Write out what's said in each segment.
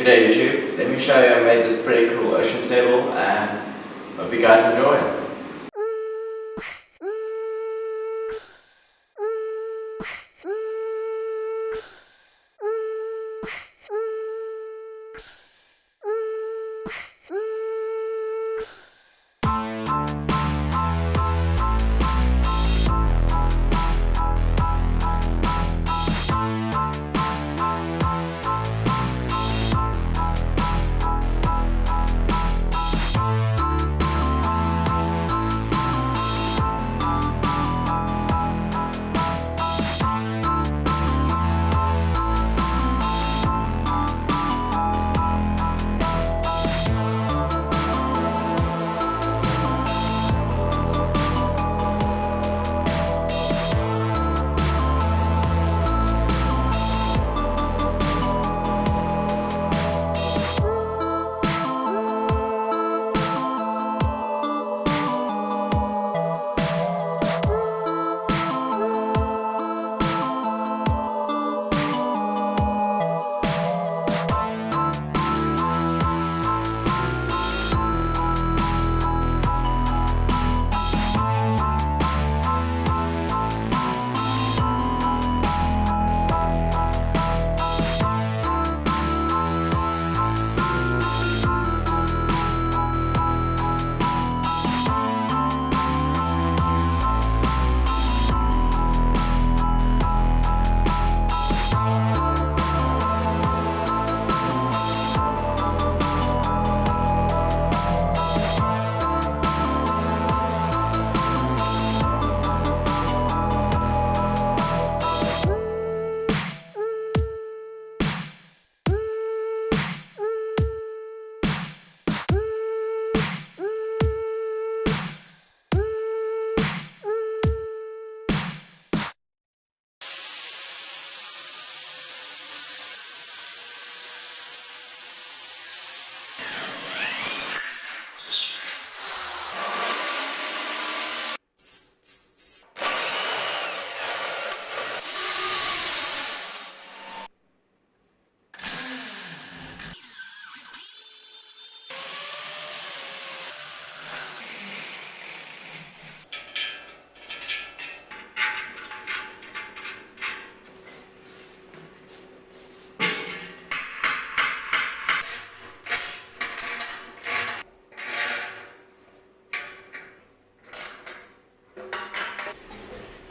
G'day YouTube, let me show you I made this pretty cool ocean table and hope you guys enjoy it.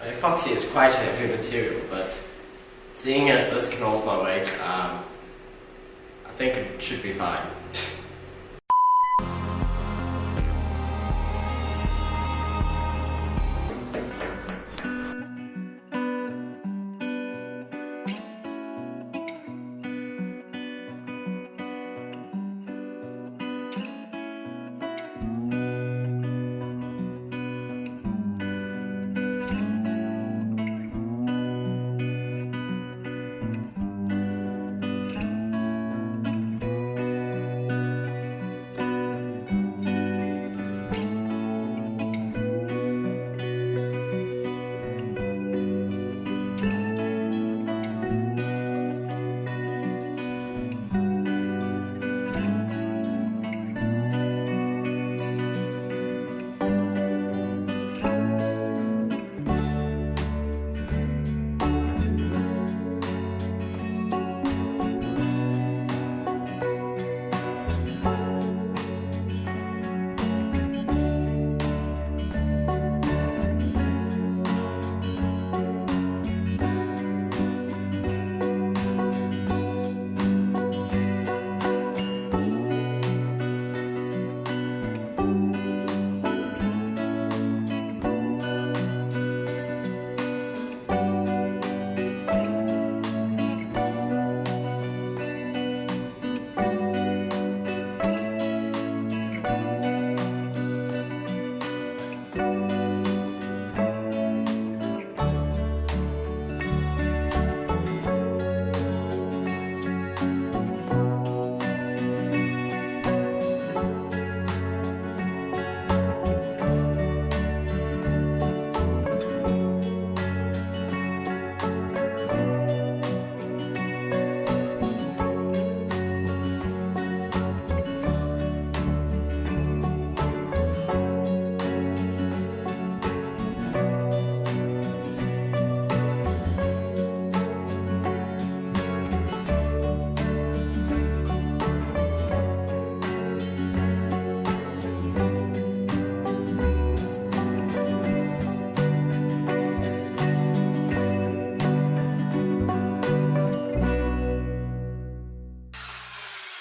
Epoxy is quite a heavy material, but seeing as this can hold my weight, I think it should be fine.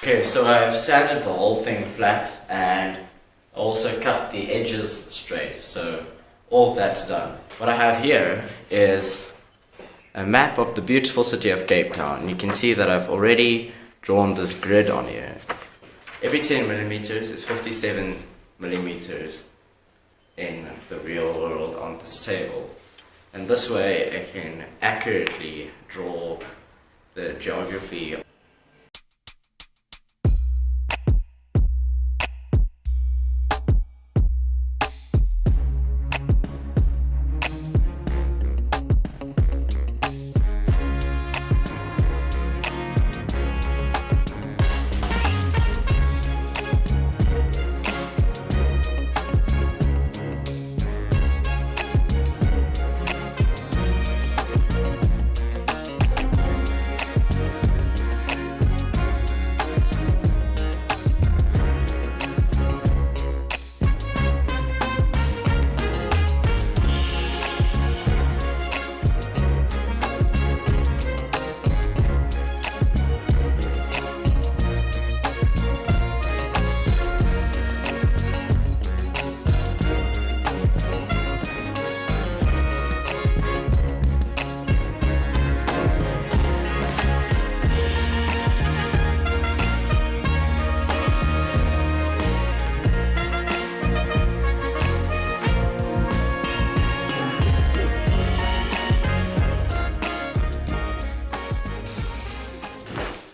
Okay, so I've sanded the whole thing flat and also cut the edges straight, so all of that's done. What I have here is a map of the beautiful city of Cape Town. You can see that I've already drawn this grid on here. Every 10 millimeters is 57 millimeters in the real world on this table. And this way I can accurately draw the geography.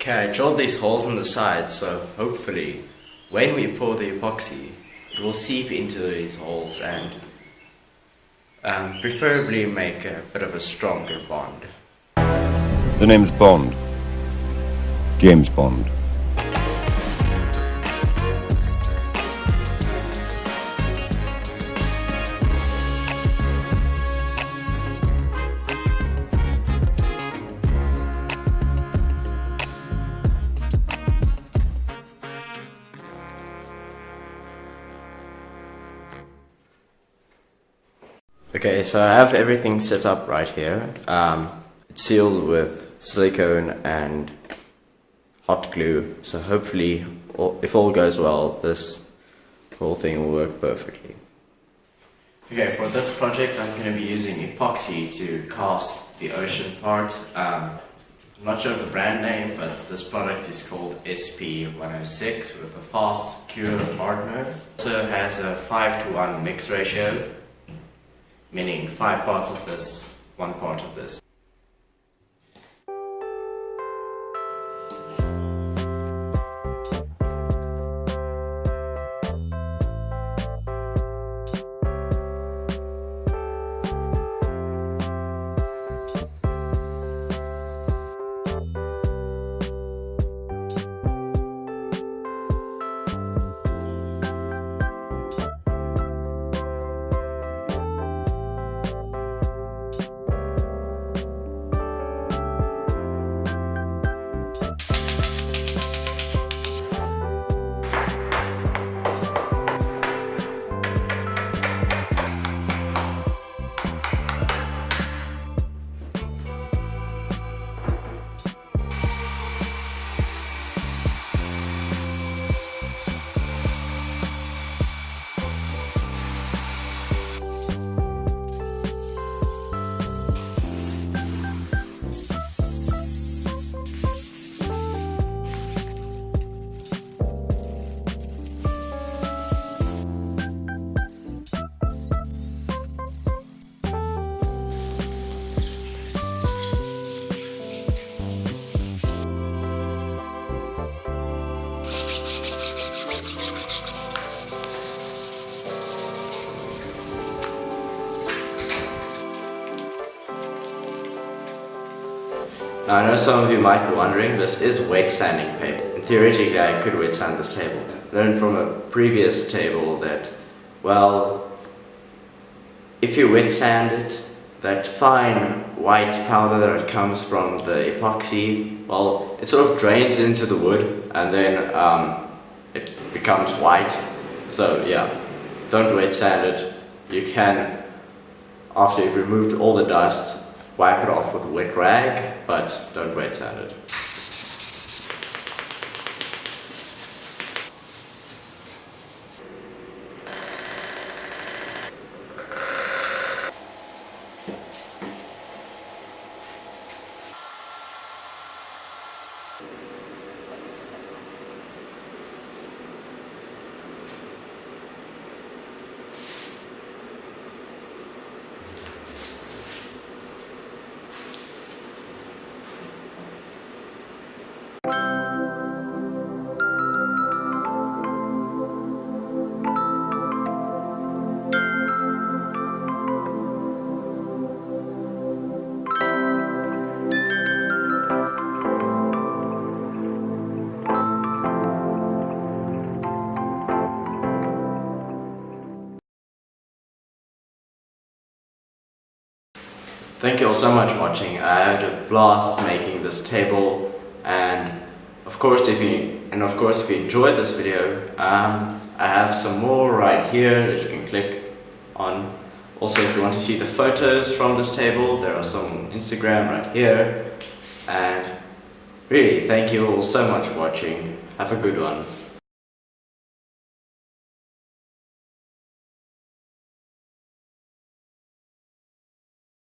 Okay, I drilled these holes in the side, so hopefully when we pour the epoxy it will seep into these holes and preferably make a bit of a stronger bond. The name's Bond. James Bond. Okay, so I have everything set up right here. It's sealed with silicone and hot glue, so hopefully, if all goes well, this whole thing will work perfectly. Okay, for this project I'm going to be using epoxy to cast the ocean part. I'm not sure of the brand name, but this product is called SP106 with a fast cure hardener. It also has a 5:1 mix ratio, meaning 5 parts of this, 1 part of this. Now I know some of you might be wondering, this is wet sanding paper. And theoretically I could wet sand this table. Learned from a previous table that, well, if you wet sand it, that fine white powder that comes from the epoxy, well, it sort of drains into the wood and then it becomes white. So yeah, don't wet sand it. You can, after you've removed all the dust, wipe it off with a wet rag, but don't wet sand it. thank you all so much for watching. I had a blast making this table, and of course if you enjoyed this video, I have some more right here that you can click on. Also, if you want to see the photos from this table, there are some on Instagram right here. And really, thank you all so much for watching. Have a good one.